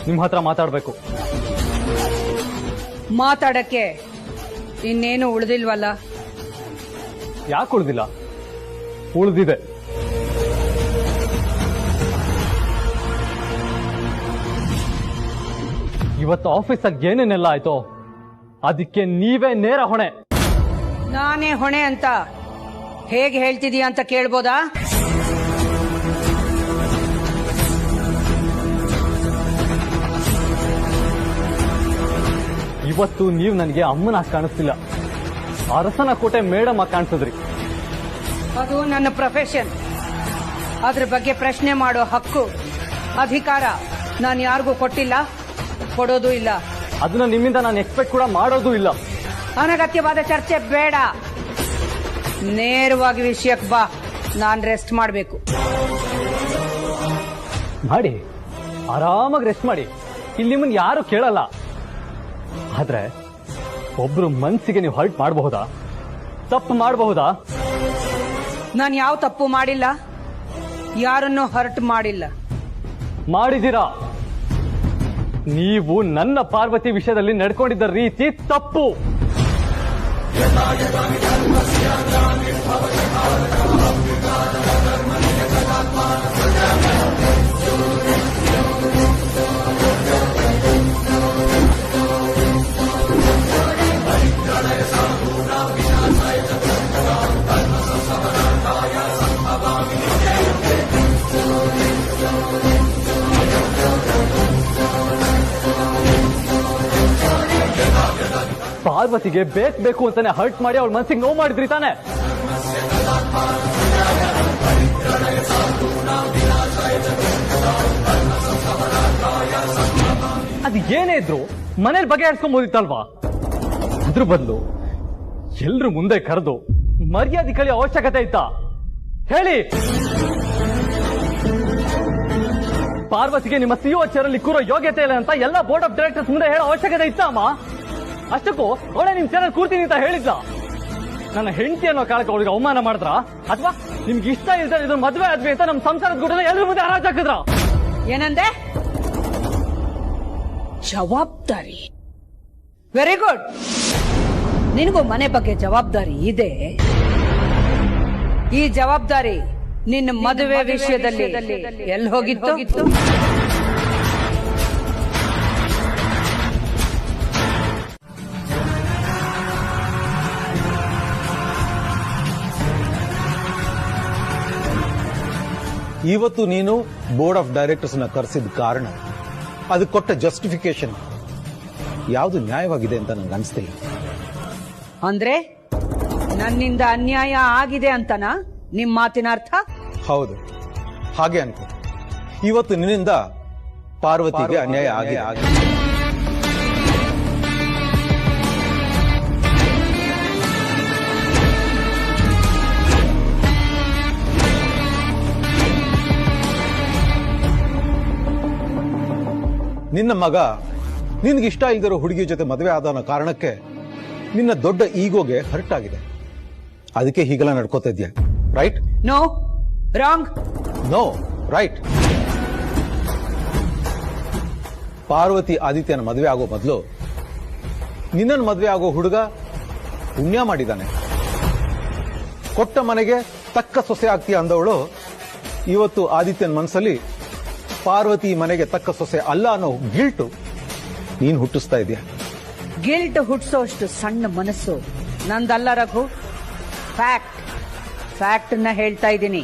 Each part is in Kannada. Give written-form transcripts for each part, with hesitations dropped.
ನಿಮ್ಮ ಹತ್ರ ಮಾತಾಡಬೇಕು. ಮಾತಾಡಕ್ಕೆ ಇನ್ನೇನು ಉಳಿದಿಲ್ವಲ್ಲ? ಯಾಕೆ ಉಳಿದಿಲ್ಲ? ಉಳಿದಿದೆ. ಇವತ್ತು ಆಫೀಸಾಗ ಏನೇನೆಲ್ಲ ಆಯ್ತೋ ಅದಕ್ಕೆ ನೀವೇ ನೇರ ಹೊಣೆ. ನಾನೇ ಹೊಣೆ ಅಂತ ಹೇಗೆ ಹೇಳ್ತಿದೀಯ ಅಂತ ಕೇಳ್ಬೋದಾ? ಇವತ್ತು ನೀವು ನನಗೆ ಅಮ್ಮನ ಕಾಣಿಸ್ತಿಲ್ಲ, ಅರಸನ ಕೋಟೆ ಮೇಡಮ್ ಆಗಿ ಕಾಣಿಸಿದ್ರಿ. ಅದು ನನ್ನ ಪ್ರೊಫೆಷನ್. ಅದ್ರ ಬಗ್ಗೆ ಪ್ರಶ್ನೆ ಮಾಡೋ ಹಕ್ಕು, ಅಧಿಕಾರ ನಾನು ಯಾರಿಗೂ ಕೊಟ್ಟಿಲ್ಲ, ಕೊಡೋದು ಇಲ್ಲ. ಅದನ್ನ ನಿಮ್ಮಿಂದ ನಾನು ಎಕ್ಸ್ಪೆಕ್ಟ್ ಕೂಡ ಮಾಡೋದು ಇಲ್ಲ. ಅನಗತ್ಯವಾದ ಚರ್ಚೆ ಬೇಡ, ನೇರವಾಗಿ ವಿಷಯಕ್ಕೆ ಬಾ. ನಾನು ರೆಸ್ಟ್ ಮಾಡಬೇಕು. ಮಾಡಿ, ಆರಾಮಾಗಿ ರೆಸ್ಟ್ ಮಾಡಿ. ಇಲ್ಲಿ ನಿಮ್ಮನ್ನ ಯಾರು ಕೇಳಲ್ಲ. ಆದ್ರೆ ಒಬ್ರು ಮನ್ಸಿಗೆ ನೀವು ಹರ್ಟ್ ಮಾಡಬಹುದಾ? ತಪ್ಪು ಮಾಡಬಹುದಾ? ನಾನು ಯಾವ ತಪ್ಪು ಮಾಡಿಲ್ಲ, ಯಾರನ್ನು ಹರ್ಟ್ ಮಾಡಿಲ್ಲ. ಮಾಡಿದ್ದೀರಾ. ನೀವು ನನ್ನ ಪಾರ್ವತಿ ವಿಷಯದಲ್ಲಿ ನಡ್ಕೊಂಡಿದ್ದ ರೀತಿ ತಪ್ಪು. ಪಾರ್ವತಿಗೆ ಬೇಕು ಅಂತಾನೆ ಹರ್ಟ್ ಮಾಡಿ ಅವಳ ಮನಸ್ಸಿಗೆ ನೋವು ಮಾಡಿದ್ರಿ ತಾನೆ? ಅದು ಏನೇ ಇದ್ರು ಮನೇಲಿ ಬಗೆಹರಿಸ್ಕೊಂಬೋದಿತ್ತಲ್ವಾ? ಅದ್ರ ಬದಲು ಎಲ್ರು ಮುಂದೆ ಕರೆದು ಮರ್ಯಾದೆ ಕಳಿಯೋ ಅವಶ್ಯಕತೆ ಇತ್ತಾ? ಹೇಳಿ. ಪಾರ್ವತಿಗೆ ನಿಮ್ಮ ಸಿಒ ಚೇರಲ್ಲಿ ಕೂರೋ ಯೋಗ್ಯತೆ ಇಲ್ಲ ಅಂತ ಎಲ್ಲ ಬೋರ್ಡ್ ಆಫ್ ಡೈರೆಕ್ಟರ್ಸ್ ಮುಂದೆ ಹೇಳೋ ಅವಶ್ಯಕತೆ ಇತ್ತ ಅಮ್ಮ? ಅಷ್ಟಕ್ಕೂ ಅವಳೆ ನಿಮ್ ಚೇರಲ್ಲಿ ಕೂರ್ತೀನಿ ಅಂತ ಹೇಳಿದ್ಲ. ನನ್ನ ಹೆಂಡತಿ ಅನ್ನೋ ಕಾಲಕ್ಕೆ ಅವಳಿಗೆ ಅವಮಾನ ಮಾಡಿದ್ರ, ಅಥವಾ ನಿಮ್ಗೆ ಇಷ್ಟ ಇಲ್ದ ಇದು ಮದ್ವೆ ಆದ್ವಿ ಅಂತ ನಮ್ಮ ಸಂಸಾರದ ಗುಡನ ಎಲ್ಲರ ಮುಂದೆ ಹರಾಜಾಕಿದ್ರ? ಏನಂದೆ? ಜವಾಬ್ದಾರಿ. Very good. ನಿನಗೂ ಮನೆ ಬಗ್ಗೆ ಜವಾಬ್ದಾರಿ ಇದೆ. ಈ ಜವಾಬ್ದಾರಿ ನಿನ್ನ ಮದುವೆ ವಿಷಯದಲ್ಲಿ ಎಲ್ಲಿ ಹೋಗಿತ್ತು? ಇವತ್ತು ನೀನು ಬೋರ್ಡ್ ಆಫ್ ಡೈರೆಕ್ಟರ್ಸ್ ನ ಕರೆಸಿದ ಕಾರಣ, ಅದಕ್ಕೆ ಕೊಟ್ಟ ಜಸ್ಟಿಫಿಕೇಶನ್ ಯಾವುದು ನ್ಯಾಯವಾಗಿದೆ ಅಂತ ನಂಗೆ ಅನಿಸ್ತಿಲ್ಲ. ಅಂದ್ರೆ ನನ್ನಿಂದ ಅನ್ಯಾಯ ಆಗಿದೆ ಅಂತನಾ ನಿಮ್ ಮಾತಿನ ಅರ್ಥ? ಹೌದು, ಹಾಗೆ ಅನ್ಕೋ. ಇವತ್ತು ನಿನ್ನಿಂದ ಪಾರ್ವತಿಗೆ ಅನ್ಯಾಯ ಆಗಿದೆ. ನಿನ್ನ ಮಗ ನಿನ್ಗಿಷ್ಟ ಇಲ್ದಿರೋ ಹುಡುಗಿ ಜೊತೆ ಮದುವೆ ಆದ ಅನ್ನೋ ಕಾರಣಕ್ಕೆ ನಿನ್ನ ದೊಡ್ಡ ಈಗೋಗೆ ಹರ್ಟ್ ಆಗಿದೆ. ಅದಕ್ಕೆ ಹೀಗೆಲ್ಲ ನಡ್ಕೋತಾ ಇದ್ಯಾ, right? No, wrong. No, right. Parvati ಆದಿತ್ಯನ ಮದುವೆ ಆಗೋ ಮೊದಲು ನಿನ್ನನ್ನು ಮದುವೆ ಆಗೋ ಹುಡುಗ ಪುಣ್ಯ ಮಾಡಿದಾನೆ. ಕೊಟ್ಟ ಮನೆಗೆ ತಕ್ಕ ಸೊಸೆ ಆಗ್ತೀಯ ಅಂದವಳು ಇವತ್ತು ಆದಿತ್ಯನ ಮನಸ್ಸಲ್ಲಿ ಪಾರ್ವತಿ ಮನೆಗೆ ತಕ್ಕ ಸೊಸೆ ಅಲ್ಲ ಅನ್ನೋ ಗಿಲ್ಟು ನೀನ್ ಹುಟ್ಟಿಸ್ತಾ ಇದೆಯಾ. ಗಿಲ್ಟ್ ಹುಟ್ಟಿಸೋಷ್ಟು ಸಣ್ಣ ಮನಸ್ಸು ನಂದಲ್ಲ ರಘು. ಫ್ಯಾಕ್ಟ್ ನ ಹೇಳ್ತಾ ಇದ್ದೀನಿ.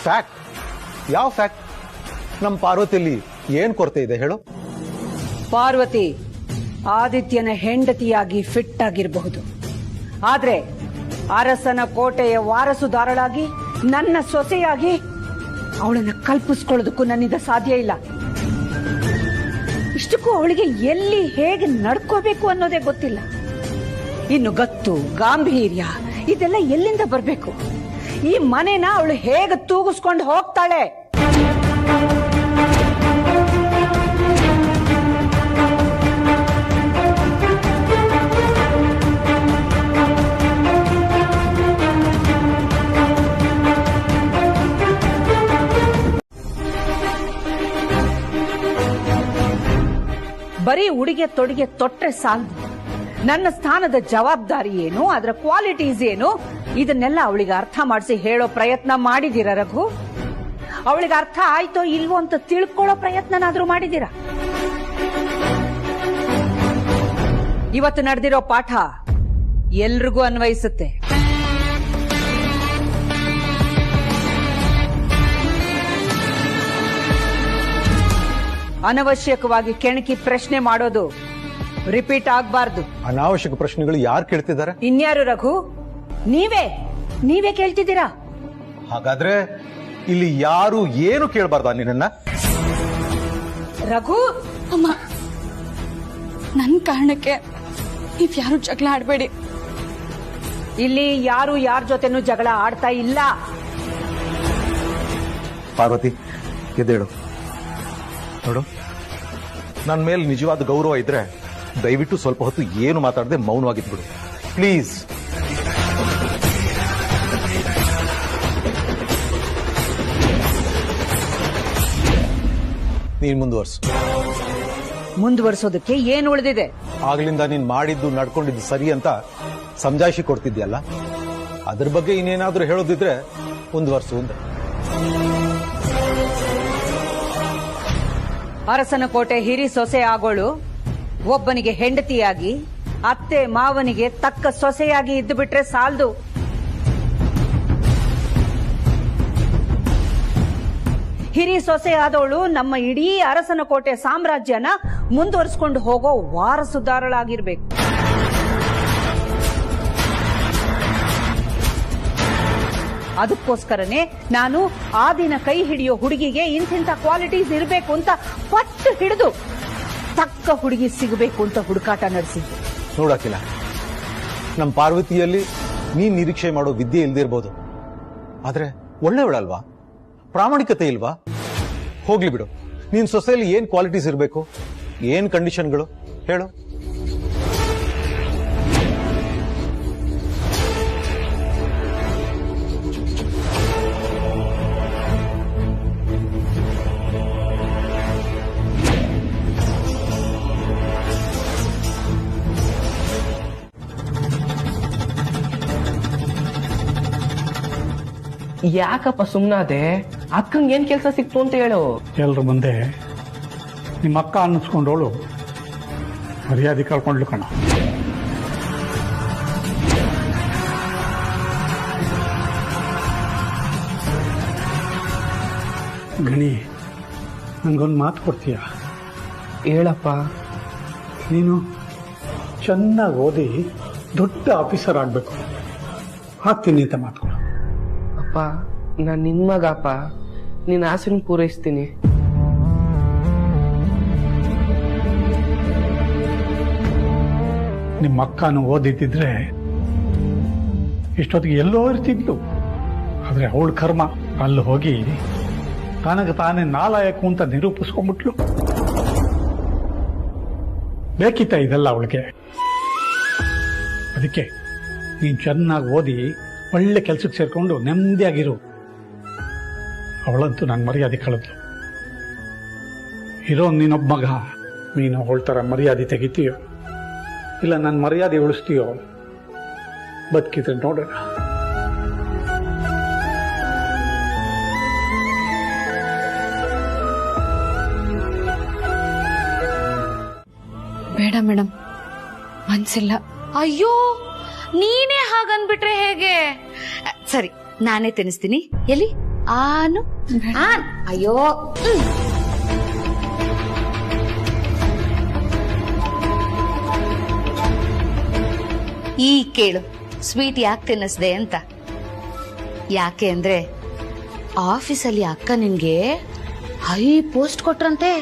ಫ್ಯಾಕ್ಟ್? ಯಾವ ಫ್ಯಾಕ್ಟ್? ನಮ್ಮ ಪಾರ್ವತಿಯಲ್ಲಿ ಏನ್ ಕೊರತೆ ಇದೆ ಹೇಳು? ಪಾರ್ವತಿ ಆದಿತ್ಯನ ಹೆಂಡತಿಯಾಗಿ ಫಿಟ್ ಆಗಿರಬಹುದು, ಆದ್ರೆ ಅರಸನ ಕೋಟೆಯ ವಾರಸುದಾರಳಾಗಿ ನನ್ನ ಸೊಸೆಯಾಗಿ ಅವಳನ್ನ ಕಲ್ಪಿಸ್ಕೊಳ್ಳೋದಕ್ಕೂ ನನ್ನಿಂದ ಸಾಧ್ಯ ಇಲ್ಲ. ಇಷ್ಟಕ್ಕೂ ಅವಳಿಗೆ ಎಲ್ಲಿ ಹೇಗೆ ನಡ್ಕೋಬೇಕು ಅನ್ನೋದೇ ಗೊತ್ತಿಲ್ಲ. ಇನ್ನು ಗತ್ತು, ಗಾಂಭೀರ್ಯ ಇದೆಲ್ಲ ಎಲ್ಲಿಂದ ಬರಬೇಕು? ಈ ಮನೆನ ಅವಳು ಹೇಗೆ ತೂಗಿಸ್ಕೊಂಡು ಹೋಗ್ತಾಳೆ? ಬರೀ ಉಡುಗೆ ತೊಡುಗೆ ತೊಟ್ರೆ ಸಾಲದು. ನನ್ನ ಸ್ಥಾನದ ಜವಾಬ್ದಾರಿ ಏನು, ಅದರ ಕ್ವಾಲಿಟೀಸ್ ಏನು, ಇದನ್ನೆಲ್ಲ ಅವಳಿಗೆ ಅರ್ಥ ಮಾಡಿಸಿ ಹೇಳೋ ಪ್ರಯತ್ನ ಮಾಡಿದೀರ ರಘು? ಅವಳಿಗೆ ಅರ್ಥ ಆಯ್ತೋ ಇಲ್ವೋ ಅಂತ ತಿಳ್ಕೊಳ್ಳೋ ಪ್ರಯತ್ನನಾದ್ರೂ ಮಾಡಿದೀರಾ? ಇವತ್ತು ನಡೆದಿರೋ ಪಾಠ ಎಲ್ರಿಗೂ ಅನ್ವಯಿಸುತ್ತೆ. ಅನವಶ್ಯಕವಾಗಿ ಕೆಣಕಿ ಪ್ರಶ್ನೆ ಮಾಡೋದು ರಿಪೀಟ್ ಆಗಬಾರ್ದು. ಅನಾವಶ್ಯಕ ಪ್ರಶ್ನೆಗಳು ಯಾರು ಕೇಳ್ತಿದ್ದಾರೆ? ಇನ್ಯಾರು ರಘು? ನೀವೇ ಕೇಳ್ತಿದ್ದೀರಾ? ಹಾಗಾದ್ರೆ ಇಲ್ಲಿ ಯಾರು ಏನು ಕೇಳಬಾರ್ದ ನಿನ್ನ? ರಘು, ಅಮ್ಮ, ನನ್ನ ಕಾರಣಕ್ಕೆ ನೀವ್ಯಾರು ಜಗಳ ಆಡಬೇಡಿ. ಇಲ್ಲಿ ಯಾರು ಯಾರ ಜೊತೆನೂ ಜಗಳ ಆಡ್ತಾ ಇಲ್ಲ. ಪಾರ್ವತಿ, ಎದ್ದೇಳು. ನೋಡು, ನನ್ನ ಮೇಲೆ ನಿಜವಾದ ಗೌರವ ಇದ್ರೆ ದಯವಿಟ್ಟು ಸ್ವಲ್ಪ ಹೊತ್ತು ಏನು ಮಾತಾಡದೆ ಮೌನವಾಗಿದ್ಬಿಡು ಪ್ಲೀಸ್. ನೀನ್ ಮುಂದುವರಿಸೋದಕ್ಕೆ ಏನು ಉಳಿದಿದೆ? ಆಗ್ಲಿಂದ ನೀನ್ ಮಾಡಿದ್ದು ನಡ್ಕೊಂಡಿದ್ದು ಸರಿ ಅಂತ ಸಮಜಾಯಿಷಿ ಕೊಡ್ತಿದ್ಯಲ್ಲ, ಅದ್ರ ಬಗ್ಗೆ ಇನ್ನೇನಾದ್ರೂ ಹೇಳೋದಿದ್ರೆ ಮುಂದುವರ್ಸು ಅಂತ. ಅರಸನ ಕೋಟೆ ಹಿರಿ ಸೊಸೆ ಆಗೋಳು ಒಬ್ಬನಿಗೆ ಹೆಂಡತಿಯಾಗಿ, ಅತ್ತೆ ಮಾವನಿಗೆ ತಕ್ಕ ಸೊಸೆಯಾಗಿ ಇದ್ದು ಬಿಟ್ರೆ ಸಾಲದು. ಹಿರಿ ಸೊಸೆ ಆದವಳು ನಮ್ಮ ಇಡೀ ಅರಸನ ಕೋಟೆ ಸಾಮ್ರಾಜ್ಯನ ಮುಂದುವರಿಸಿಕೊಂಡು ಹೋಗೋ ವಾರಸುದಾರಳಾಗಿರ್ಬೇಕು. ಅದಕ್ಕೋಸ್ಕರನೇ ನಾನು ಆ ದಿನ ಕೈ ಹಿಡಿಯೋ ಹುಡುಗಿಗೆ ಇಂತಿಂತ ಕ್ವಾಲಿಟೀಸ್ ಇರಬೇಕು ಅಂತ ಪಟ್ಟು ಹಿಡಿದು ತಕ್ಕ ಹುಡುಗಿ ಸಿಗಬೇಕು ಅಂತ ಹುಡುಕಾಟ ನಡೆಸಿದ್ದೆ. ನೋಡಕ್ಕಿಲ್ಲ, ನಮ್ಮ ಪಾರ್ವತಿಯಲ್ಲಿ ನೀನ್ ನಿರೀಕ್ಷೆ ಮಾಡೋ ವಿದ್ಯೆ ಇಲ್ದೇ ಇರ್ಬೋದು, ಆದ್ರೆ ಒಳ್ಳೆಯವಳಲ್ವಾ? ಪ್ರಾಮಾಣಿಕತೆ ಇಲ್ವಾ? ಹೋಗ್ಲಿ ಬಿಡು, ನೀನ್ ಸೊಸೆಯಲ್ಲಿ ಏನ್ ಕ್ವಾಲಿಟೀಸ್ ಇರಬೇಕು, ಏನ್ ಕಂಡೀಷನ್ಗಳು ಹೇಳು. ಯಾಕಪ್ಪ ಸುಮ್ನಾದೆ? ಅಕ್ಕಂಗೆ ಏನ್ ಕೆಲಸ ಸಿಕ್ತು ಅಂತ ಹೇಳು. ಎಲ್ರ ಮುಂದೆ ನಿಮ್ಮ ಅಕ್ಕ ಅನ್ನಿಸ್ಕೊಂಡವಳು ಮರ್ಯಾದೆ ಕಳ್ಕೊಂಡ್ಲು ಕಣ. ಗಣಿ, ನಂಗೊಂದು ಮಾತು ಕೊಡ್ತೀಯ? ಹೇಳಪ್ಪ. ನೀನು ಚೆನ್ನಾಗಿ ಓದಿ ದೊಡ್ಡ ಆಫೀಸರ್ ಆಗ್ಬೇಕು, ಆಗ್ತೀನಿ ಅಂತ ಮಾತು ಕೊಡು. ಅಪ್ಪ, ನಾನ್ ನಿನ್ ಮಗಪ್ಪ, ನಿನ್ನ ಆಸೆನ ಪೂರೈಸ್ತೀನಿ. ನಿಮ್ಮ ಅಕ್ಕನು ಓದಿದ್ದಿದ್ರೆ ಇಷ್ಟೊತ್ತಿಗೆ ಎಲ್ಲೋ ಇರ್ತಿದ್ಲು. ಆದ್ರೆ ಅವಳ ಕರ್ಮ ಅಲ್ಲಿ ಹೋಗಿ ತನಗೆ ತಾನೇ ನಾಲಾಯಕು ಅಂತ ನಿರೂಪಿಸ್ಕೊಂಡ್ಬಿಟ್ಲು. ಬೇಕಿತ್ತ ಇದೆಲ್ಲ ಅವಳಿಗೆ? ಅದಕ್ಕೆ ನೀನ್ ಚೆನ್ನಾಗಿ ಓದಿ ಒಳ್ಳೆ ಕೆಲ್ಸಕ್ಕೆ ಸೇರ್ಕೊಂಡು ನೆಮ್ಮದಿಯಾಗಿರು. ಅವಳಂತೂ ನನ್ನ ಮರ್ಯಾದೆ ಕಳೆದ್ಲು. ಇರೋ ನೀನೊಬ್ಬ ಮಗ, ನೀನು ಅವಳ ಥರ ಮರ್ಯಾದೆ ತೆಗಿತೀಯೋ ಇಲ್ಲ ನನ್ನ ಮರ್ಯಾದೆ ಉಳಿಸ್ತೀಯೋ? ಬದುಕಿದ್ರೆ ನೋಡೋಣ. ಬೇಡ ಮೇಡಮ್, ಮನ್ಸಿಲ್ಲ. ಅಯ್ಯೋ, ನೀನೇ ಹಾಗನ್ಬಿಟ್ರೆ ಹೇಗೆ? ಸರಿ, ನಾನೇ ತಿನ್ನಿಸ್ತೀನಿ. ಎಲ್ಲಿ ಆನು? ಅಯ್ಯೋ, ಈ ಕೇಳು, ಸ್ವೀಟ್ ಯಾಕೆ ತಿನ್ನಿಸ್ದೆ ಅಂತ. ಯಾಕೆ ಅಂದ್ರೆ ಆಫೀಸಲ್ಲಿ ಅಕ್ಕ ನಿನ್ಗೆ ಹೈ ಪೋಸ್ಟ್ ಕೊಟ್ರಂತೆ.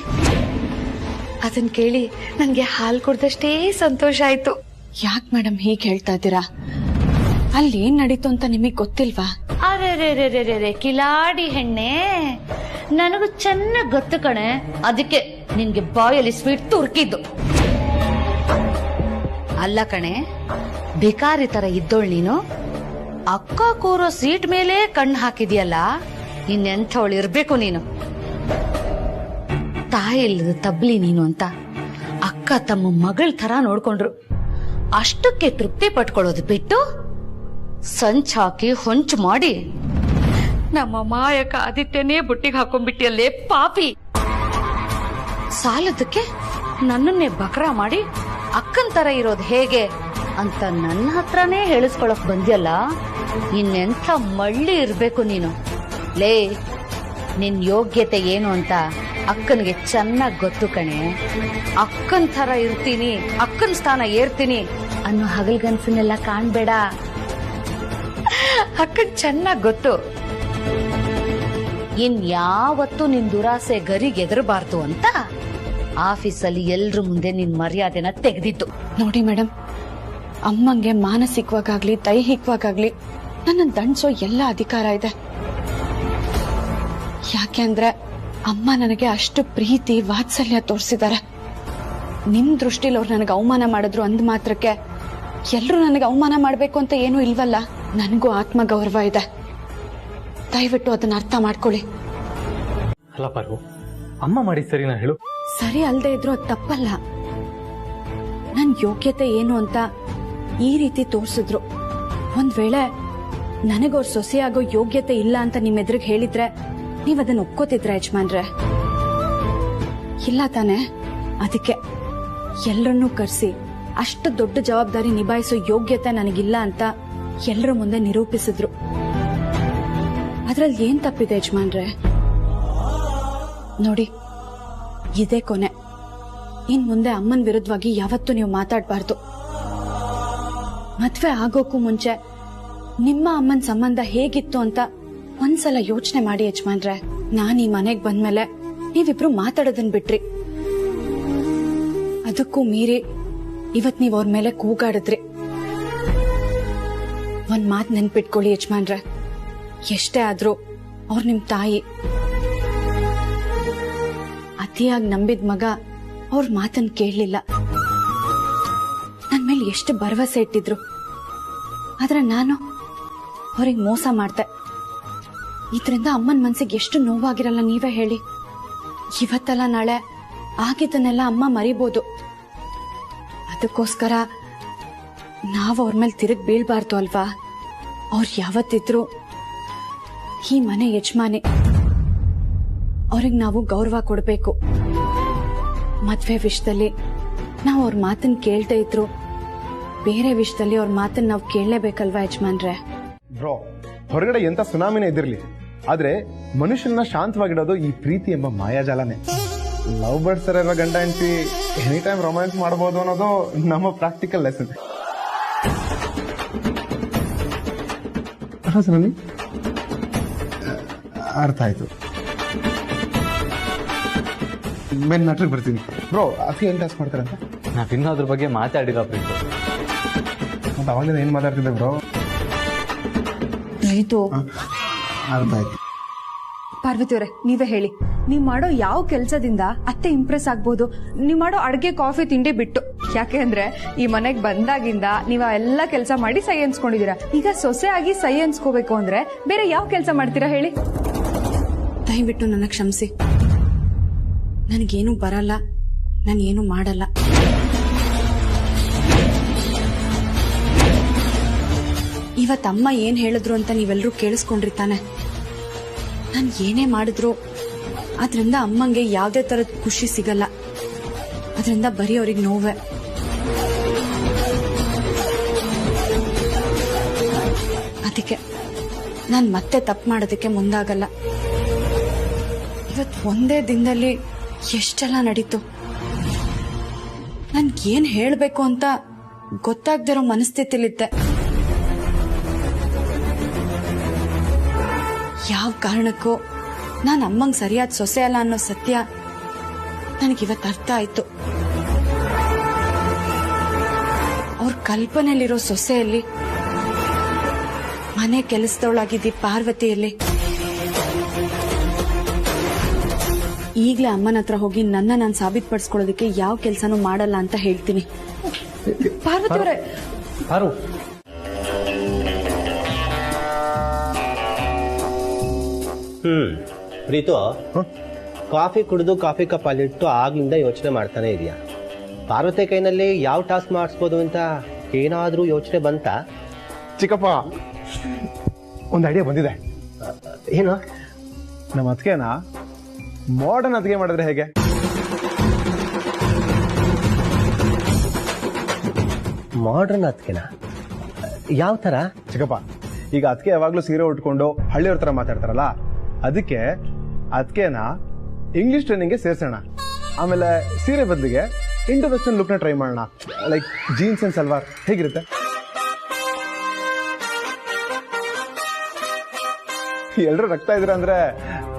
ಅದನ್ ಕೇಳಿ ನನ್ಗೆ ಹಾಲು ಕುಡ್ದಷ್ಟೇ ಸಂತೋಷ ಆಯ್ತು. ಯಾಕೆ ಮೇಡಮ್ ಹೀಗೆ ಹೇಳ್ತಾ ಇದ್ದೀರಾ? ಅಲ್ಲಿ ಏನ್ ನಡೀತು ಅಂತ ನಿಮಗ್ ಗೊತ್ತಿಲ್ವಾ? ಅರೆ ಕಿಲಾಡಿ ಹೆಣ್ಣೆ, ನನಗೂ ಚೆನ್ನಾಗ್ ಗೊತ್ತು ಕಣೆ. ಅದಕ್ಕೆ ನಿನ್ಗೆ ಬಾಯಲ್ಲಿ ಸ್ವೀಟ್ ತುರ್ಕಿದ್ದು ಅಲ್ಲ ಕಣೆ. ಭಿಕಾರಿ ತರ ಇದ್ದೋಳ್ ನೀನು. ಅಕ್ಕ ಕೂರೋ ಸೀಟ್ ಮೇಲೆ ಕಣ್ಣು ಹಾಕಿದ್ಯಲ್ಲ, ಇನ್ನೆಂಥವಳು ಇರ್ಬೇಕು ನೀನು. ತಾಯಿ ಇಲ್ಲದ ತಬ್ಲಿ ನೀನು ಅಂತ ಅಕ್ಕ ಅಕ್ಕ ತಮ್ಮ ಮಗಳ ತರ ನೋಡ್ಕೊಂಡ್ರು. ಅಷ್ಟಕ್ಕೆ ತೃಪ್ತಿ ಪಟ್ಕೊಳ್ಳೋದು ಬಿಟ್ಟು ಸಂಚಾಕಿ ಹೊಂಚು ಮಾಡಿ ನಮ್ಮ ಮಾಯಕ ಆದಿತ್ಯನೇ ಬುಟ್ಟಿಗೆ ಹಾಕೊಂಡ್ಬಿಟ್ಟಿಯಲ್ಲೇ ಪಾಪಿ. ಸಾಲದಕ್ಕೆ ನನ್ನನ್ನೇ ಬಕ್ರಾ ಮಾಡಿ ಅಕ್ಕನ್ ತರ ಇರೋದು ಹೇಗೆ ಅಂತ ನನ್ನ ಹತ್ರನೇ ಹೇಳಿಸ್ಕೊಳಕ್ ಬಂದ್ಯಲ್ಲ. ಇನ್ನೆಂಥ ಮಳ್ಳಿ ಇರ್ಬೇಕು ನೀನು. ಲೇ, ನಿನ್ ಯೋಗ್ಯತೆ ಏನು ಅಂತ ಅಕ್ಕನಿಗೆ ಚೆನ್ನಾಗ್ ಗೊತ್ತು ಕಣೆ. ಅಕ್ಕನ್ ತರ ಇರ್ತೀನಿ, ಅಕ್ಕನ್ ಸ್ಥಾನ ಏರ್ತೀನಿ ಅನ್ನೋ ಹಗಲ್ಗನ್ಸನ್ನೆಲ್ಲ ಕಾಣ್ಬೇಡ. ಅಕ್ಕನ್ ಚೆನ್ನಾಗ್ ಗೊತ್ತು ಇನ್ಯಾವತ್ತೂ ನಿನ್ ದುರಾಸೆ ಗರಿಗೆದರಬಾರ್ದು ಅಂತ ಆಫೀಸಲ್ಲಿ ಎಲ್ರ ಮುಂದೆ ನಿನ್ ಮರ್ಯಾದೆನ ತೆಗೆದಿತ್ತು. ನೋಡಿ ಮೇಡಮ್, ಅಮ್ಮಂಗೆ ಮಾನಸಿಕವಾಗ್ಲಿ ದೈಹಿಕವಾಗ್ಲಿ ನನ್ನ ದಂಡಿಸೋ ಎಲ್ಲ ಅಧಿಕಾರ ಇದೆ. ಯಾಕೆಂದ್ರೆ ಅಮ್ಮ ನನಗೆ ಅಷ್ಟು ಪ್ರೀತಿ ವಾತ್ಸಲ್ಯ ತೋರಿಸಿದ್ದಾರೆ. ನಿಮ್ ದೃಷ್ಟಿಲಿ ಅವ್ರು ನನಗೆ ಅವಮಾನ ಮಾಡಿದ್ರು ಅಂದ್ ಮಾತ್ರಕ್ಕೆ ಎಲ್ರು ನನಗೆ ಅವಮಾನ ಮಾಡ್ಬೇಕು ಅಂತ ಏನೂ ಇಲ್ವಲ್ಲ. ನನಗೂ ಆತ್ಮಗೌರವ ಇದೆ. ದಯವಿಟ್ಟು ಅದನ್ನ ಅರ್ಥ ಮಾಡ್ಕೊಳ್ಳಿ. ಅಲ್ಲ ಪಾರು, ಅಮ್ಮ ಮಾಡಿ ಸರಿನಾ ಹೇಳು? ಸರಿ ಅಲ್ದೇ ಇದ್ರು ಅದು ತಪ್ಪಲ್ಲ. ನನ್ ಯೋಗ್ಯತೆ ಏನು ಅಂತ ಈ ರೀತಿ ತೋರ್ಸಿದ್ರು. ಒಂದ್ ವೇಳೆ ನನಗವ್ರ ಸೊಸೆಯಾಗೋ ಯೋಗ್ಯತೆ ಇಲ್ಲ ಅಂತ ನಿಮ್ ಎದುರಿಗೆ ಹೇಳಿದ್ರೆ ನೀವ್ ಅದನ್ನ ಒಪ್ಕೋತಿದ್ರ ಯಜಮಾನ್ರೆ? ಇಲ್ಲ ತಾನೆ? ಅದಕ್ಕೆ ಎಲ್ರನ್ನೂ ಕರ್ಸಿ ಅಷ್ಟು ದೊಡ್ಡ ಜವಾಬ್ದಾರಿ ನಿಭಾಯಿಸೋ ಯೋಗ್ಯತೆ ನನಗಿಲ್ಲ ಅಂತ ಎಲ್ರ ಮುಂದೆ ನಿರೂಪಿಸಿದ್ರು. ಅದ್ರಲ್ಲಿ ಏನ್ ತಪ್ಪಿದೆ ಯಜಮಾನ್ರೆ? ನೋಡಿ, ಇದೇ ಕೊನೆ. ಇನ್ ಮುಂದೆ ಅಮ್ಮನ್ ವಿರುದ್ಧವಾಗಿ ಯಾವತ್ತೂ ನೀವು ಮಾತಾಡಬಾರ್ದು. ಮದ್ವೆ ಆಗೋಕ್ಕೂ ಮುಂಚೆ ನಿಮ್ಮ ಅಮ್ಮನ್ ಸಂಬಂಧ ಹೇಗಿತ್ತು ಅಂತ ಒಂದ್ಸಲ ಯೋಚನೆ ಮಾಡಿ ಯಜಮಾನ್ರೆ. ನಾನ್ ಈ ಮನೆಗ್ ಬಂದ್ಮೇಲೆ ನೀವಿಬ್ರು ಮಾತಾಡೋದನ್ ಬಿಟ್ರಿ. ಅದಕ್ಕೂ ಮೀರಿ ಇವತ್ ನೀವ್ ಅವ್ರ ಮೇಲೆ ಕೂಗಾಡಿದ್ರಿ. ಒಂದ್ ಮಾತ್ ನೆನ್ಪಿಟ್ಕೊಳ್ಳಿ ಯಜಮಾನ್ರೆ, ಎಷ್ಟೇ ಆದ್ರೂ ಅವ್ರ ನಿಮ್ ತಾಯಿ. ಅತಿಯಾಗಿ ನಂಬಿದ ಮಗ ಅವ್ರ ಮಾತನ್ ಕೇಳಲಿಲ್ಲ. ನನ್ ಮೇಲೆ ಎಷ್ಟು ಭರವಸೆ ಇಟ್ಟಿದ್ರು. ಆದ್ರೆ ನಾನು ಅವ್ರಿಗೆ ಮೋಸ ಮಾಡ್ದೆ. ಇದರಿಂದ ಅಮ್ಮನ ಮನ್ಸಿಗೆ ಎಷ್ಟು ನೋವಾಗಿರಲ್ಲ ನೀವೇ ಹೇಳಿ. ಇವತ್ತಲ್ಲ ನಾಳೆ ಆಗಿದ್ದನ್ನೆಲ್ಲ ಅಮ್ಮ ಮರಿಬೋದು. ಅದಕ್ಕೋಸ್ಕರ ನಾವು ಅವ್ರ ಮೇಲೆ ತಿರುಗಿ ಬೀಳ್ಬಾರ್ದು ಅಲ್ವಾ? ಅವ್ರು ಯಾವತ್ತಿದ್ರು ಈ ಮನೆ ಯಜಮಾನಿ. ಅವ್ರಿಗೆ ನಾವು ಗೌರವ ಕೊಡಬೇಕು. ಮದ್ವೆ ವಿಷಯದಲ್ಲಿ ನಾವು ಅವ್ರ ಮಾತನ್ನ ಕೇಳ್ತಾ ಇದ್ರು, ಬೇರೆ ವಿಷಯದಲ್ಲಿ ಅವ್ರ ಮಾತನ್ನ ನಾವು ಕೇಳಲೇಬೇಕಲ್ವಾ ಯಜಮಾನ್ರೆ? ಬ್ರೋ, ಹೊರಗಡೆ ಎಂತ ಸುನಾಮಿನೇ ಇದಿರ್ಲಿ, ಆದ್ರೆ ಮನುಷ್ಯನ ಶಾಂತವಾಗಿಡೋದು ಈ ಪ್ರೀತಿ ಎಂಬ ಮಾಯಾಜಾಲನೇ. ಲವ್ ಬರ್ಡ್ಸ್ ತರ ಇರೋ ಗಂಡ ಹೆಂಡತಿ ಎನಿ ಟೈಮ್ ರೊಮ್ಯಾನ್ಸ್ ಮಾಡಬಹುದು ಅನ್ನೋದು ನಮ್ಮ ಪ್ರಾಕ್ಟಿಕಲ್ ಲೆಸನ್. ಅರ್ಥ ಆಯ್ತು. ಮೇನ್ ಮ್ಯಾಟ್ರಿಗೆ ಬರ್ತೀನಿ. ಬ್ರೋ, ಅತಿ ಏನ್ ಟಾಸ್ಕ್ ಮಾಡ್ತಾರಂತ? ನಾವಿನ್ನೂ ಅದ್ರ ಬಗ್ಗೆ ಮಾತಾಡಿಲ್ಲ ಪ್ರೀತು. ಮತ್ತೆ ಅವಾಗಲಿಂದ ಏನ್ ಮಾತಾಡ್ತಿದ್ದೆ ಬ್ರೋ? ಅರ್ಥ ಆಯ್ತು. ಪಾರ್ವತಿ ಅವರೇ, ನೀವೇ ಹೇಳಿ, ನೀವ್ ಮಾಡೋ ಯಾವ ಕೆಲ್ಸದಿಂದ ಅತ್ತೆ ಇಂಪ್ರೆಸ್ ಆಗ್ಬೋದು? ನೀವ್ ಮಾಡೋ ಅಡ್ಗೆ, ಕಾಫಿ, ತಿಂಡಿ ಬಿಟ್ಟು. ಯಾಕೆ ಅಂದ್ರೆ ಈ ಮನೆಗ್ ಬಂದಾಗಿಂದ ನೀವ್ ಎಲ್ಲ ಕೆಲಸ ಮಾಡಿ ಸೈ ಅನ್ಸ್ಕೊಂಡಿದೀರಾ. ಈಗ ಸೊಸೆ ಆಗಿ ಸೈ ಅನ್ಸ್ಕೋಬೇಕು ಅಂದ್ರೆ ಬೇರೆ ಯಾವ ಕೆಲಸ ಮಾಡ್ತೀರಾ ಹೇಳಿ? ದಯವಿಟ್ಟು ನನ್ನ ಕ್ಷಮಿಸಿ. ನನಗೇನು ಬರಲ್ಲ, ನಾನೇನು ಮಾಡಲ್ಲ. ಇವತ್ತಮ್ಮ ಏನ್ ಹೇಳಿದ್ರು ಅಂತ ನೀವೆಲ್ಲರೂ ಕೇಳಿಸ್ಕೊಂಡ್ರಿ ತಾನೆ? ನಾನು ಏನೇ ಮಾಡಿದ್ರು ಅದರಿಂದ ಅಮ್ಮಂಗೆ ಯಾವುದೇ ತರದ ಖುಷಿ ಸಿಗಲ್ಲ. ಅದರಿಂದ ಬರೀ ಅವ್ರಿಗೆ ನೋವೆ. ಅದಕ್ಕೆ ನಾನು ಮತ್ತೆ ತಪ್ಪು ಮಾಡೋದಕ್ಕೆ ಮುಂದಾಗಲ್ಲ. ಇವತ್ತು ಒಂದೇ ದಿನದಲ್ಲಿ ಎಷ್ಟೆಲ್ಲ ನಡೀತು. ನನ್ಗೇನ್ ಹೇಳ್ಬೇಕು ಅಂತ ಗೊತ್ತಾಗ್ದಿರೋ ಮನಸ್ಥಿತಿಲಿದ್ದೆ. ಯಾವ ಕಾರಣಕ್ಕೂ ನಾನು ಅಮ್ಮಂಗ್ ಸರಿಯಾದ ಸೊಸೆ ಅಲ್ಲ ಅನ್ನೋ ಸತ್ಯ ನನಗಿವತ್ತು ಅರ್ಥ ಆಯ್ತು. ಅವ್ರ ಕಲ್ಪನೆಯಲ್ಲಿರೋ ಸೊಸೆಯಲ್ಲಿ, ಮನೆ ಕೆಲಸದೊಳಗಿದ್ದ ಪಾರ್ವತಿಯಲ್ಲಿ. ಈಗ್ಲೇ ಅಮ್ಮನ ಹತ್ರ ಹೋಗಿ ನಾನು ಸಾಬೀತುಪಡಿಸ್ಕೊಳ್ಳೋದಕ್ಕೆ ಯಾವ ಕೆಲಸನೂ ಮಾಡಲ್ಲ ಅಂತ ಹೇಳ್ತೀನಿ. ಪಾರ್ವತಿ ಅವರೇ, ಪ್ರೀತು, ಕಾಫಿ ಕುಡಿದು ಕಾಫಿ ಕಪ್ ಅಲ್ಲಿಟ್ಟು ಆಗ್ಲಿಂದ ಯೋಚನೆ ಮಾಡ್ತಾನೆ ಇದೆಯಾ? ಪಾರ್ವತಿ ಕೈನಲ್ಲಿ ಯಾವ ಟಾಸ್ಕ್ ಮಾಡಿಸ್ಬೋದು ಅಂತ ಏನಾದ್ರೂ ಯೋಚನೆ ಬಂತ? ಚಿಕ್ಕಪ್ಪ, ಒಂದು ಐಡಿಯಾ ಬಂದಿದೆ. ಏನು? ನಮ್ಮ ಅತ್ತಿಗೆನ ಮಾಡರ್ನ್ ಅತ್ತಿಗೆ ಮಾಡಿದ್ರೆ ಹೇಗೆ? ಮಾಡ್ರನ್ ಅತ್ತಿಗೆನ? ಯಾವ ತರ? ಚಿಕ್ಕಪ್ಪ, ಈಗ ಅತ್ತಿಗೆ ಯಾವಾಗ್ಲೂ ಸೀರೆ ಉಟ್ಕೊಂಡು ಹಳ್ಳಿಯವ್ರ ತರ ಮಾತಾಡ್ತಾರಲ್ಲ, ಅದಕ್ಕೆ ಅತ್ತಿಗೆನ ಇಂಗ್ಲಿಷ್ ಟ್ರೈನಿಂಗ್ಗೆ ಸೇರ್ಸೋಣ. ಆಮೇಲೆ ಸೀರೆ ಬದಲಿಗೆ ಇಂಡೋ ವೆಸ್ಟರ್ನ್ ಲುಕ್ನ ಟ್ರೈ ಮಾಡೋಣ. ಲೈಕ್ ಜೀನ್ಸ್ ಅಂಡ್ ಸಲ್ವಾರ್ ಹೇಗಿರುತ್ತೆ? ಎಲ್ಲರೂ ರಕ್ತ ಇದ್ರ ಅಂದ್ರೆ